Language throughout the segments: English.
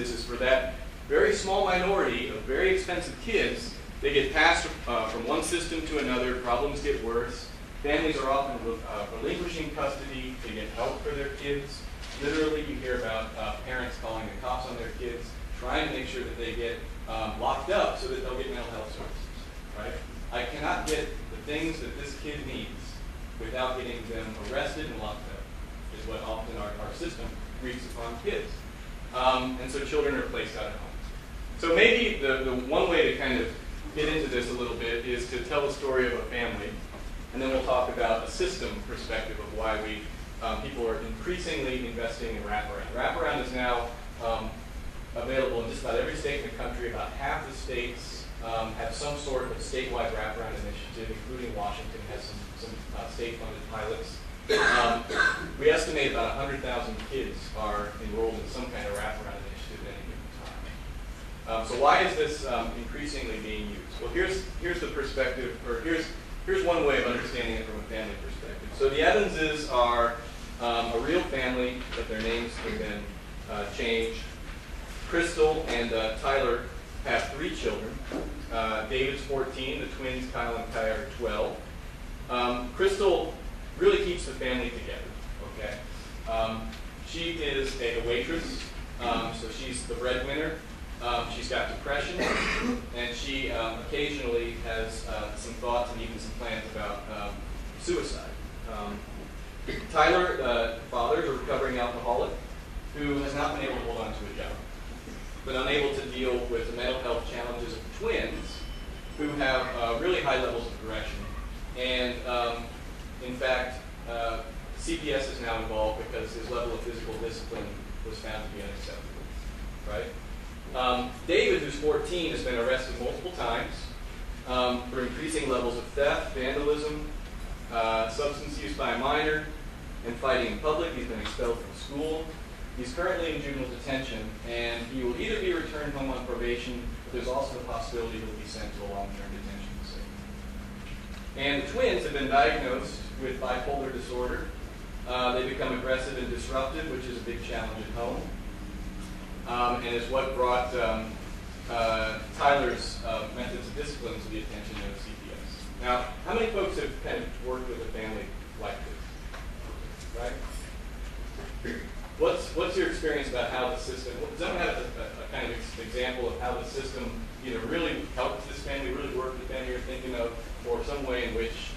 is for that very small minority of very expensive kids, they get passed from one system to another, problems get worse, families are often relinquishing custody to get help for their kids. Literally, you hear about parents calling the cops on their kids, trying to make sure that they get locked up so that they'll get mental health services, right? I cannot get the things that this kid needs without getting them arrested and locked up, is what often our system reaps upon kids. And so children are placed out of homes. So maybe the one way to kind of get into this a little bit is to tell the story of a family, and then we'll talk about a system perspective of why people are increasingly investing in Wraparound. Wraparound is now available in just about every state in the country. About half the states have some sort of statewide Wraparound initiative, including Washington has some state-funded pilots. We estimate about 100,000 kids are enrolled in some kind of Wraparound initiative at any given time. So why is this increasingly being used? Well, here's the perspective, or here's one way of understanding it from a family perspective. So the Evanses are a real family, but their names have been changed. Crystal and Tyler have 3 children. David's 14, the twins Kyle and Kai are 12. Crystal really keeps the family together, okay? She is a waitress, so she's the breadwinner. She's got depression, and she occasionally has some thoughts and even some plans about suicide. Tyler, the father, is a recovering alcoholic who has not been able to hold on to a job, but unable to deal with the mental health challenges of the twins, who have really high levels of aggression. And in fact, CPS is now involved because his level of physical discipline was found to be unacceptable, right? David, who's 14, has been arrested multiple times for increasing levels of theft, vandalism, substance use by a minor, and fighting in public. He's been expelled from school. He's currently in juvenile detention, and he will either be returned home on probation, but there's also the possibility he'll be sent to a long-term detention facility. And the twins have been diagnosed with bipolar disorder. They become aggressive and disruptive, which is a big challenge at home, and is what brought Tyler's methods of discipline to the attention of CPS. Now, how many folks have kind of worked with a family like this, right? What's your experience about how the system, does anyone have a kind of example of how the system either really helped this family, really worked with the family you're thinking of, or some way in which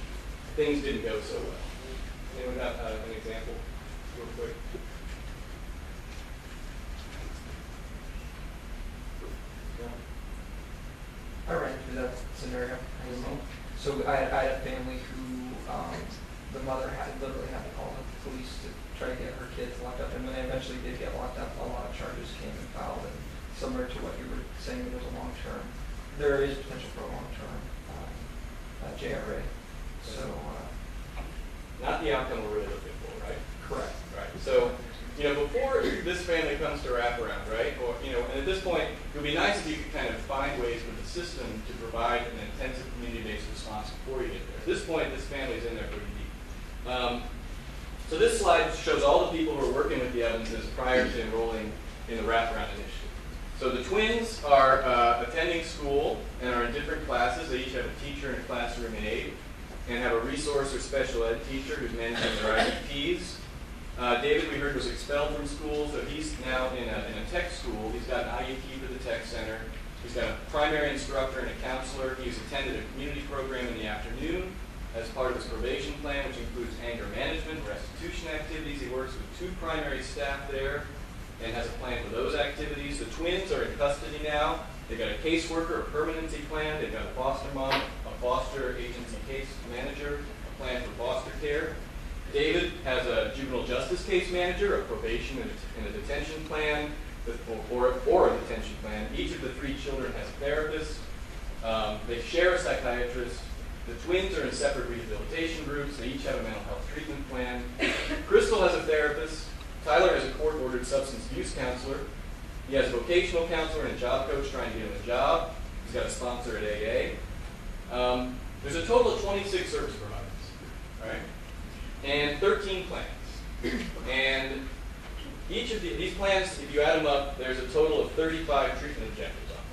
things didn't go so well? Anyone got an example real quick? I ran through that scenario. So I had a family who the mother literally had to call the police to try to get her kids locked up, and when they eventually did get locked up, a lot of charges came and filed, and similar to what you were saying, there is potential for a long-term JRA. So not the outcome we're really looking for, right? Correct. Right. So, before this family comes to Wraparound, right? Or, and at this point, it would be nice if you could kind of find ways for the system to provide an intensive community-based response before you get there. At this point, this family's in there pretty deep. So this slide shows all the people who are working with the Evanses prior to enrolling in the Wraparound initiative. So the twins are attending school and are in different classes. They each have a teacher and a classroom aide, and have a resource or special ed teacher who's managing their IEPs. David, we heard, was expelled from school, so he's now in a tech school. He's got an IEP for the tech center. He's got a primary instructor and a counselor. He's attended a community program in the afternoon as part of his probation plan, which includes anger management, restitution activities. He works with 2 primary staff there and has a plan for those activities. The twins are in custody now. They've got a caseworker, a permanency plan. They've got a foster mom, a foster agency case manager, a plan for foster care. David has a juvenile justice case manager, a probation and a detention plan, or a detention plan. Each of the 3 children has a therapist. They share a psychiatrist. The twins are in separate rehabilitation groups. They each have a mental health treatment plan. Crystal has a therapist. Tyler has a court-ordered substance abuse counselor. He has a vocational counselor and a job coach trying to get him a job. He's got a sponsor at AA. There's a total of 26 service providers, right? And 13 plans. And each of these plans, if you add them up, there's a total of 35 treatment objectives on them.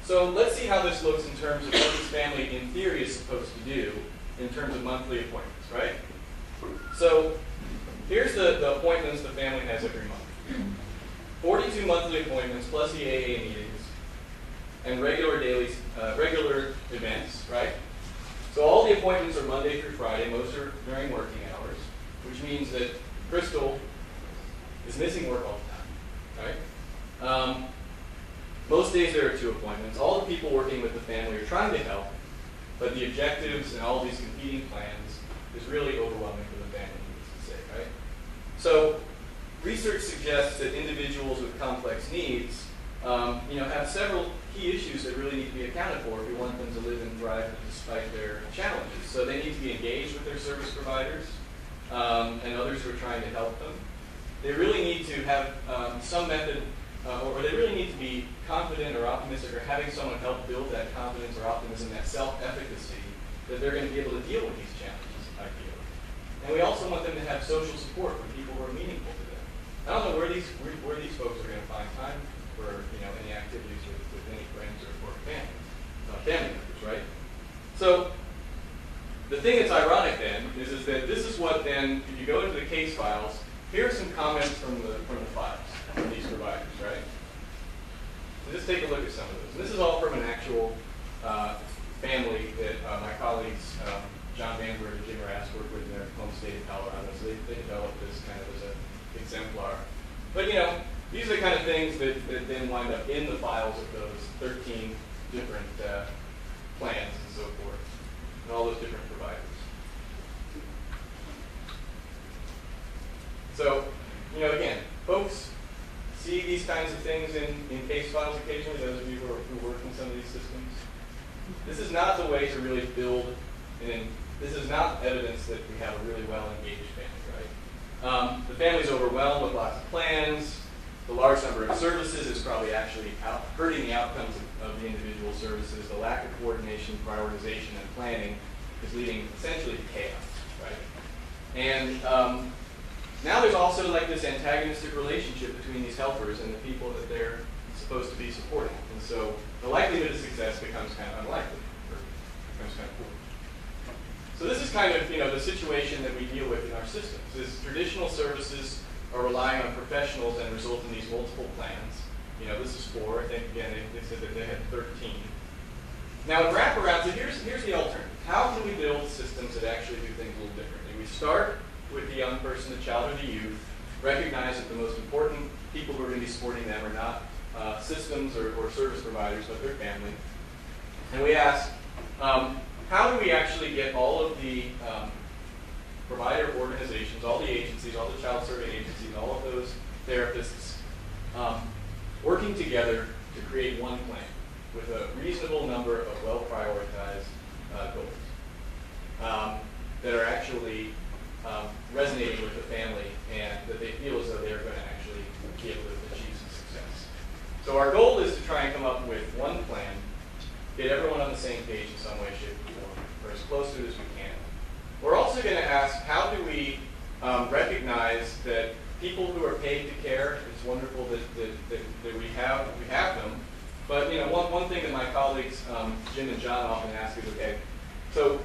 So let's see how this looks in terms of what this family, in theory, is supposed to do in terms of monthly appointments, right? So here's the appointments the family has every month. 42 monthly appointments plus the AA meetings and regular events, right? So all the appointments are Monday through Friday. Most are during working hours, which means that Crystal is missing work all the time, right? Most days there are 2 appointments. All the people working with the family are trying to help, but the objectives and all these competing plans is really overwhelming for the family, needless to say, right? So research suggests that individuals with complex needs have several key issues that really need to be accounted for if we want them to live and thrive despite their challenges. So they need to be engaged with their service providers and others who are trying to help them. They really need to have some method, or they really need to be confident or optimistic, or having someone help build that confidence or optimism, that self-efficacy, that they're going to be able to deal with these challenges, ideally. And we also want them to have social support from people who are meaningful to them. I don't know where these folks are going to find time for any activities with any friends or family members, right? So the thing that's ironic then is that this is what then, if you go into the case files, here are some comments from the files from these providers, right? So just take a look at some of those. And this is all from an actual family that my colleagues, John Vanberg and Jim Rass, work with in their home state of Colorado. So they developed this kind of as an exemplar. But these are the kind of things that then wind up in the files of those 13 different plans and so forth, and all those different providers. So, again, folks see these kinds of things in case files occasionally, those of you who work in some of these systems. This is not the way to really build, and this is not evidence that we have a really well-engaged family, right? The family's overwhelmed with lots of plans. The large number of services is probably actually hurting the outcomes of the individual services. The lack of coordination, prioritization, and planning is leading essentially to chaos, right? And now there's also like this antagonistic relationship between these helpers and the people that they're supposed to be supporting. And so the likelihood of success becomes kind of unlikely, or becomes kind of poor. So this is kind of the situation that we deal with in our systems. Is traditional services are relying on professionals and result in these multiple plans. This is 4. I think, again, they said that they had 13. Now, in Wraparound, so here's the alternative. How can we build systems that actually do things a little differently? We start with the young person, the child, or the youth, recognize that the most important people who are going to be supporting them are not systems or service providers, but their family. And we ask, how do we actually get all of the provider organizations, all the agencies, all the child survey agencies, all of those therapists working together to create one plan with a reasonable number of well-prioritized goals that are actually resonating with the family and that they feel as though they're going to actually be able to achieve some success. So our goal is to try and come up with one plan, get everyone on the same page in some way, shape, or form, or as close to it as we can. We're also going to ask, how do we recognize that people who are paid to care, it's wonderful that we have them, but one thing that my colleagues, Jim and John, often ask is, okay, so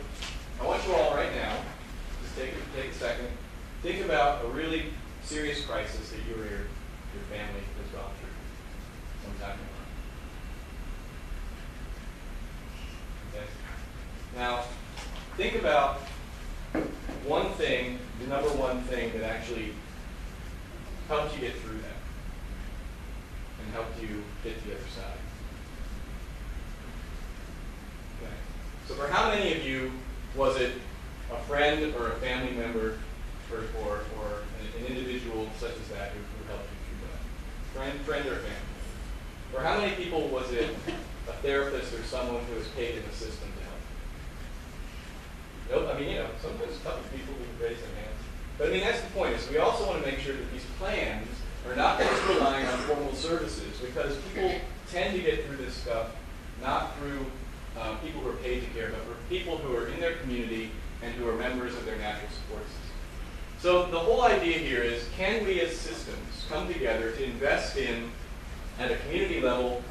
I want you all right now, just take a second, think about a really serious crisis that you or your family has gone through sometime in life. Okay? Now, think about one thing, the number one thing that actually helped you get through that and helped you get to the other side. Okay. So for how many of you was it a friend or a family member or an individual such as that who helped you through that? Friend or family? For how many people was it a therapist or someone who was paid in the system to help? Nope. I mean, sometimes a couple of people who raise their hands. But I mean, that's the point, is we also want to make sure that these plans are not just relying on formal services, because people tend to get through this stuff not through people who are paid to care, but for people who are in their community and who are members of their natural support system. So the whole idea here is, can we as systems come together to invest in, at a community level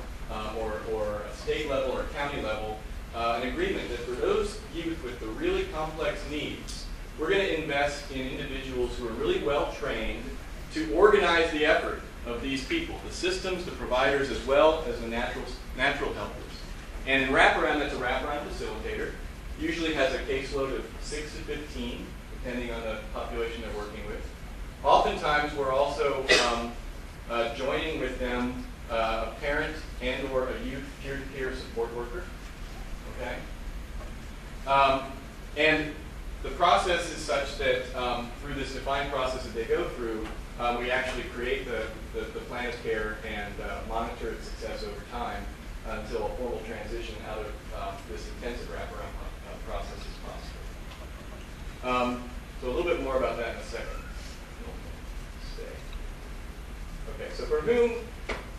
or a state level or a county level, an agreement that for those youth with the really complex needs, we're going to invest in individuals who are really well trained to organize the effort of these people, the systems, the providers, as well as the natural helpers. And in Wraparound, that's a Wraparound facilitator. Usually has a caseload of 6 to 15, depending on the population they're working with. Oftentimes, we're also joining with them a parent and or a youth peer-to-peer support worker. Okay? And the process is such that through this defined process that they go through, we actually create the plan of care and monitor its success over time until a formal transition out of this intensive wraparound process is possible. So a little bit more about that in a second. Okay, so for whom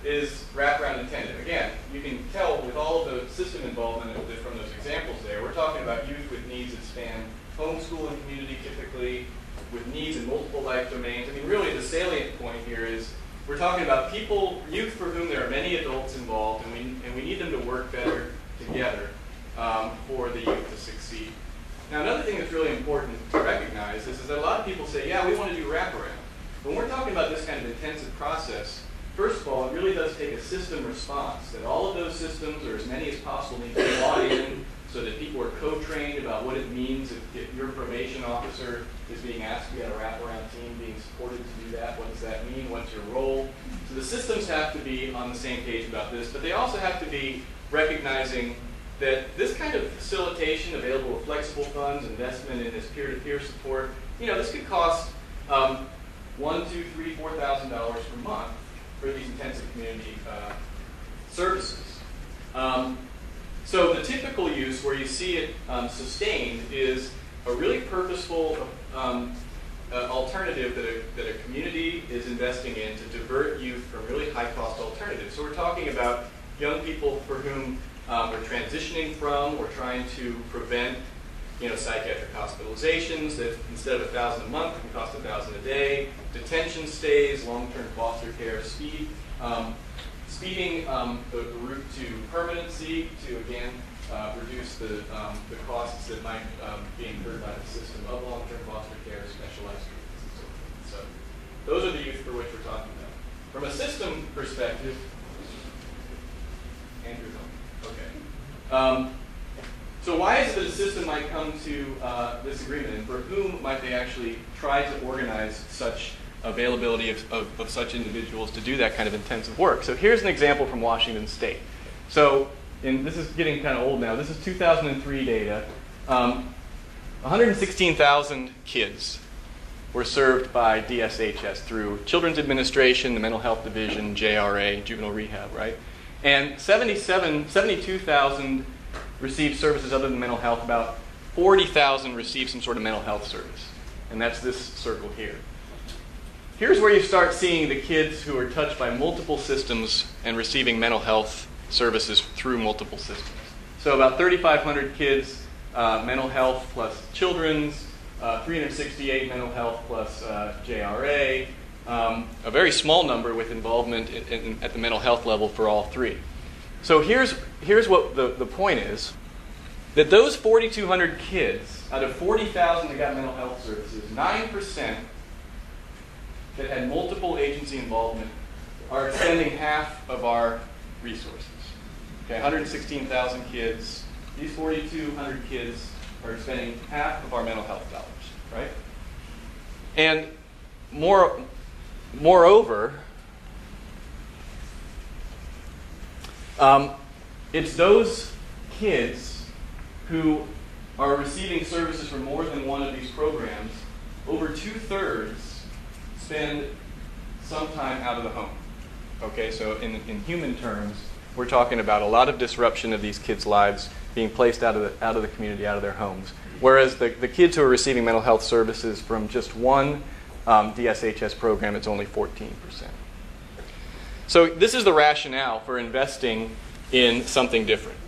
is wraparound intended? Again, you can tell with all of the system involvement from those examples there, we're talking about youth with needs that span homeschool and community typically, with needs in multiple life domains. I mean, really the salient point here is we're talking about people, youth for whom there are many adults involved, and we need them to work better together for the youth to succeed. Now, another thing that's really important to recognize is that a lot of people say, yeah, we want to do wraparound. When we're talking about this kind of intensive process, first of all, it really does take a system response, that all of those systems, or as many as possible, need to be bought in so that people are co-trained about what it means if your probation officer is being asked to be on a wraparound team, being supported to do that. What does that mean? What's your role? So the systems have to be on the same page about this, but they also have to be recognizing that this kind of facilitation, available with flexible funds, investment in this peer-to-peer support, this could cost $1,000, $2,000, $3,000, $4,000 per month for these intensive community services. So the typical use where you see it sustained is a really purposeful alternative that a community is investing in to divert youth from really high-cost alternatives. So we're talking about young people for whom we're transitioning from, we're trying to prevent psychiatric hospitalizations that instead of $1,000 a month can cost $1,000 a day, detention stays, long-term foster care, speeding the route to permanency to again reduce the costs that might be incurred by the system of long-term foster care, specialized treatments, and so forth. So those are the youth for which we're talking about. From a system perspective, Andrew's on. Okay. So why is it that a system might come to this agreement, and for whom might they actually try to organize such availability of such individuals to do that kind of intensive work? So here's an example from Washington State. So this is getting kind of old now. This is 2003 data. 116,000 kids were served by DSHS through Children's Administration, the Mental Health Division, JRA, juvenile rehab, right? And 72,000 received services other than mental health. About 40,000 received some sort of mental health service. And that's this circle here. Here's where you start seeing the kids who are touched by multiple systems and receiving mental health services through multiple systems. So about 3,500 kids, mental health plus children's, 368 mental health plus JRA, a very small number with involvement at the mental health level for all three. So here's what the point is, that those 4,200 kids, out of 40,000 that got mental health services, 9% that had multiple agency involvement are expending half of our resources. Okay, 116,000 kids, these 4,200 kids are expending half of our mental health dollars, right? And moreover, it's those kids who are receiving services from more than one of these programs. Over 2/3 spend some time out of the home. Okay, so in human terms, we're talking about a lot of disruption of these kids' lives being placed out of the community, out of their homes. Whereas the kids who are receiving mental health services from just one DSHS program, it's only 14%. So this is the rationale for investing in something different.